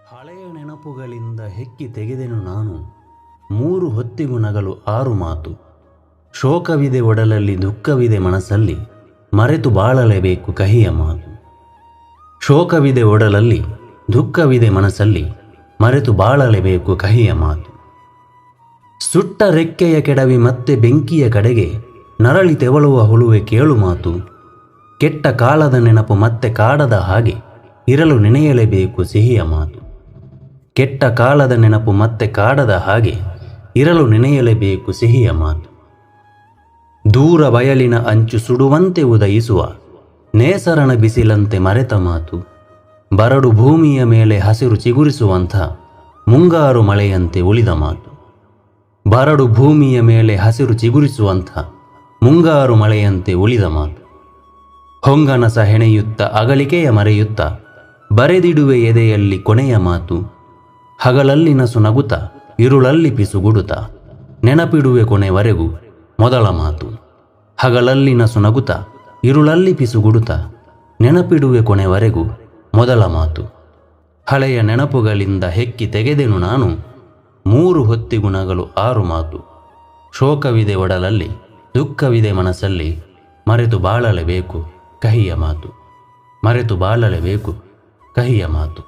ಹಳೆಯ ನೆನಪುಗಳಿಂದ ಹೆಕ್ಕಿ ತೆಗೆದೆನು ನಾನು 3 ಹೊತ್ತಿಗೂ ನಗಲು 6 ಮಾತು. ಶೋಕವಿದೆ ಒಡಲಲ್ಲಿ ದುಃಖವಿದೆ ಮನಸ್ಸಲ್ಲಿ, ಮರೆತು ಬಾಳಲೇಬೇಕು ಕಹಿಯ ಮಾತು. ಶೋಕವಿದೆ ಒಡಲಲ್ಲಿ ದುಃಖವಿದೆ ಮನಸ್ಸಲ್ಲಿ, ಮರೆತು ಬಾಳಲೇಬೇಕು ಕಹಿಯ ಮಾತು. ಸುಟ್ಟ ರೆಕ್ಕೆಯ ಕೆಡವಿ ಮತ್ತೆ ಬೆಂಕಿಯ ಕಡೆಗೆ ನರಳಿ ತೆವಳುವ ಹುಳುವೆ ಕೇಳು ಮಾತು. ಕೆಟ್ಟ ಕಾಲದ ನೆನಪು ಮತ್ತೆ ಕಾಡದ ಹಾಗೆ ಇರಲು ನೆನೆಯಲೇಬೇಕು ಸಿಹಿಯ ಮಾತು. ಕೆಟ್ಟ ಕಾಲದ ನೆನಪು ಮತ್ತೆ ಕಾಡದ ಹಾಗೆ ಇರಲು ನೆನೆಯಲೇಬೇಕು ಸಿಹಿಯ ಮಾತು. ದೂರ ಬಯಲಿನ ಅಂಚು ಸುಡುವಂತೆ ಉದಯಿಸುವ ನೇಸರನ ಬಿಸಿಲಂತೆ ಮರೆತ ಮಾತು. ಬರಡು ಭೂಮಿಯ ಮೇಲೆ ಹಸಿರು ಚಿಗುರಿಸುವಂಥ ಮುಂಗಾರು ಮಳೆಯಂತೆ ಉಳಿದ ಮಾತು. ಬರಡು ಭೂಮಿಯ ಮೇಲೆ ಹಸಿರು ಚಿಗುರಿಸುವಂಥ ಮುಂಗಾರು ಮಳೆಯಂತೆ ಉಳಿದ ಮಾತು. ಹೊಂಗನಸ ಹೆಣೆಯುತ್ತ ಅಗಲಿಕೆಯ ಮರೆಯುತ್ತ ಬರೆದಿಡುವೆ ಎದೆಯಲ್ಲಿ ಕೊನೆಯ ಮಾತು. ಹಗಲಲ್ಲಿ ನಸು ನಗುತ್ತ ಇರುಳಲ್ಲಿ ಪಿಸುಗುಡುತ್ತ ನೆನಪಿಡುವೆ ಕೊನೆವರೆಗೂ ಮೊದಲ ಮಾತು. ಹಗಲಲ್ಲಿ ನಸು ನಗುತ್ತ ಇರುಳಲ್ಲಿ ಪಿಸುಗುಡುತ್ತ ನೆನಪಿಡುವೆ ಕೊನೆವರೆಗೂ ಮೊದಲ ಮಾತು. ಹಳೆಯ ನೆನಪುಗಳಿಂದ ಹೆಕ್ಕಿ ತೆಗೆದೆನು ನಾನು 3 ಹೊತ್ತಿಗೂ ನಗಲು 6 ಮಾತು. ಶೋಕವಿದೆ ಒಡಲಲ್ಲಿ ದುಃಖವಿದೆ ಮನಸ್ಸಲ್ಲಿ, ಮರೆತು ಬಾಳಲೇಬೇಕು ಕಹಿಯ ಮಾತು. ಮರೆತು ಬಾಳಲೇಬೇಕು ಕಹಿಯ ಮಾತು.